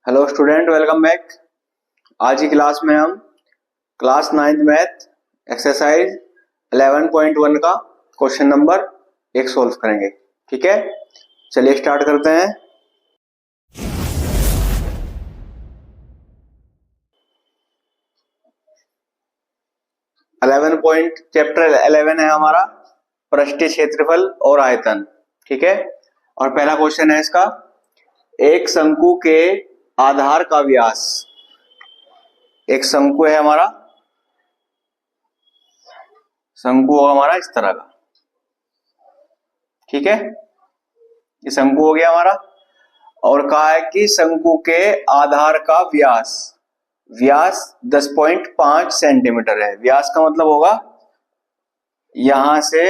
Hello student, welcome back. आज की class में हम क्लास 9th मैथ एक्सरसाइज 11.1 का क्वेश्चन नंबर 1 सोल्व करेंगे। ठीक है, चलिए स्टार्ट करते हैं। चैप्टर 11 है हमारा पृष्ठीय क्षेत्रफल और आयतन। ठीक है, और पहला क्वेश्चन है इसका, एक शंकु के आधार का व्यास। एक शंकु है हमारा, शंकु होगा हमारा इस तरह का। ठीक है, ये शंकु हो गया हमारा, और कहा है कि शंकु के आधार का व्यास 10.5 सेंटीमीटर है। व्यास का मतलब होगा यहां से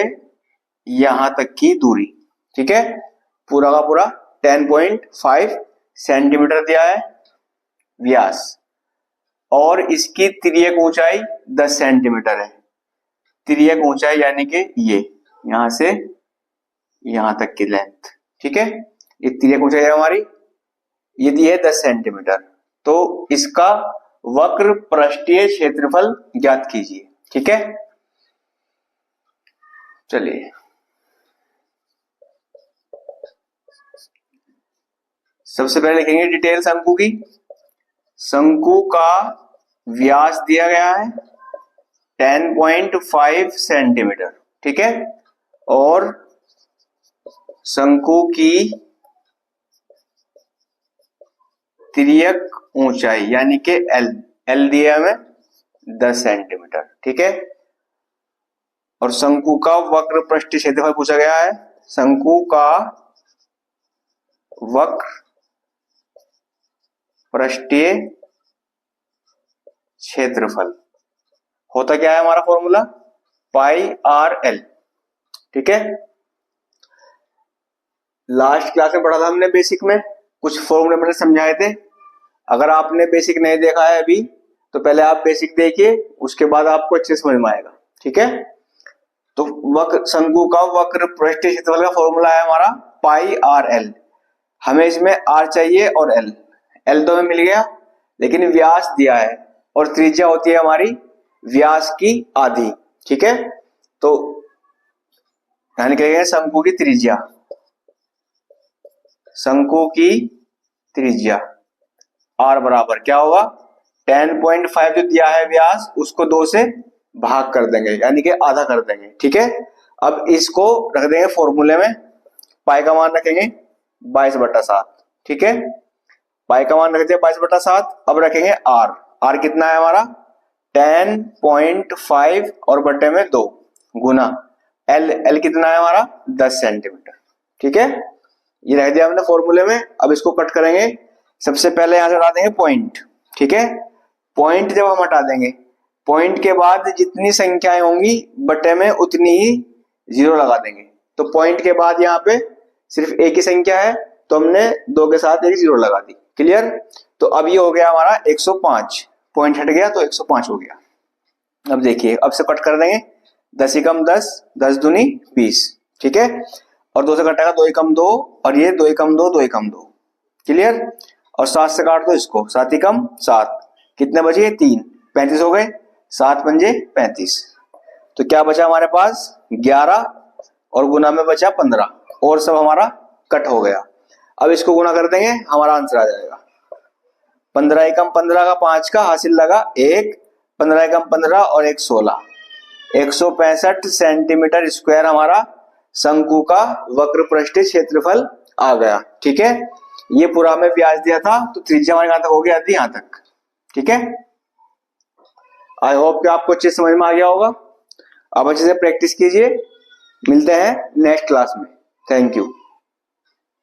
यहां तक की दूरी। ठीक है, पूरा का पूरा 10.5 सेंटीमीटर दिया है व्यास, और इसकी तिर्यक ऊंचाई 10 सेंटीमीटर है। तिर्यक ऊंचाई यानी कि ये यहां से यहां तक की लेंथ। ठीक है, ये तिर्यक ऊंचाई हमारी ये दी है 10 सेंटीमीटर। तो इसका वक्र पृष्ठीय क्षेत्रफल ज्ञात कीजिए। ठीक है, चलिए सबसे पहले लिखेंगे डिटेल शंकु की। शंकु का व्यास दिया गया है 10.5 सेंटीमीटर। ठीक है, और शंकु की तिर्यक ऊंचाई यानी कि एल दिया हमें 10 सेंटीमीटर। ठीक है, और शंकु का वक्र पृष्ठीय क्षेत्रफल पूछा गया है। शंकु का वक्र पृष्ठीय क्षेत्रफल होता क्या है हमारा फॉर्मूला, पाई आर एल। ठीक है, लास्ट क्लास में पढ़ा था हमने बेसिक में, कुछ फॉर्मूले मैंने समझाए थे। अगर आपने बेसिक नहीं देखा है अभी तो पहले आप बेसिक देखिए, उसके बाद आपको अच्छे समझ में आएगा। ठीक है, तो वक्र शंकु का वक्र पृष्ठीय क्षेत्रफल का फॉर्मूला है हमारा पाई आर एल। हमें इसमें आर चाहिए और एल तो हमें मिल गया, लेकिन व्यास दिया है और त्रिज्या होती है हमारी व्यास की आधी। ठीक है, तो यहां निकलेगा शंकु की त्रिज्या। शंकु की त्रिज्या आर बराबर क्या होगा, 10.5 जो दिया है व्यास उसको 2 से भाग कर देंगे यानी कि आधा कर देंगे। ठीक है, अब इसको रख देंगे फॉर्मूले में। पाई का मान रखेंगे 22/7। ठीक है, पाई का मान रख दिया 22/7। अब रखेंगे आर कितना है हमारा 10.5 और बटे में 2 गुना एल कितना है हमारा 10 सेंटीमीटर। ठीक है, ये रख दिया हमने फॉर्मूले में। अब इसको कट करेंगे। सबसे पहले यहां से हटा देंगे पॉइंट। ठीक है, पॉइंट जब हम हटा देंगे, पॉइंट के बाद जितनी संख्याएं होंगी बटे में उतनी ही जीरो लगा देंगे। तो पॉइंट के बाद यहाँ पे सिर्फ एक ही संख्या है, तो हमने 2 के साथ एक जीरो लगा दी। क्लियर, तो अब ये हो गया हमारा 105। पॉइंट हट गया तो 105 हो गया। अब देखिए, अब से कट कर देंगे 10 एकम 10, 10 दूनी 20। ठीक है, और 2 से कटेगा 2 एकम 2, और ये 2 एकम 2, 2 एकम 2। क्लियर, और 7 से काट दो इसको, 7 एकम 7, कितने बचे 3, 35 हो गए। 7 पंजे 35, तो क्या बचा हमारे पास 11, और गुना में बचा 15, और सब हमारा कट हो गया। अब इसको गुना कर देंगे, हमारा आंसर आ जाएगा 15 एकम 15 का 5 का हासिल लगा 1, 15 एकम 15 और 1 16, 165 सेंटीमीटर स्क्वायर हमारा शंकु का वक्र पृष्ठीय क्षेत्रफल आ गया। ठीक है, ये पूरा हमें व्यास दिया था, तो त्रिज्या हमारे कहां तक हो गया थी, यहां तक। ठीक है, आई होप कि आपको अच्छे समझ में आ गया होगा। अब अच्छे से प्रैक्टिस कीजिए। मिलते हैं नेक्स्ट क्लास में। Thank you.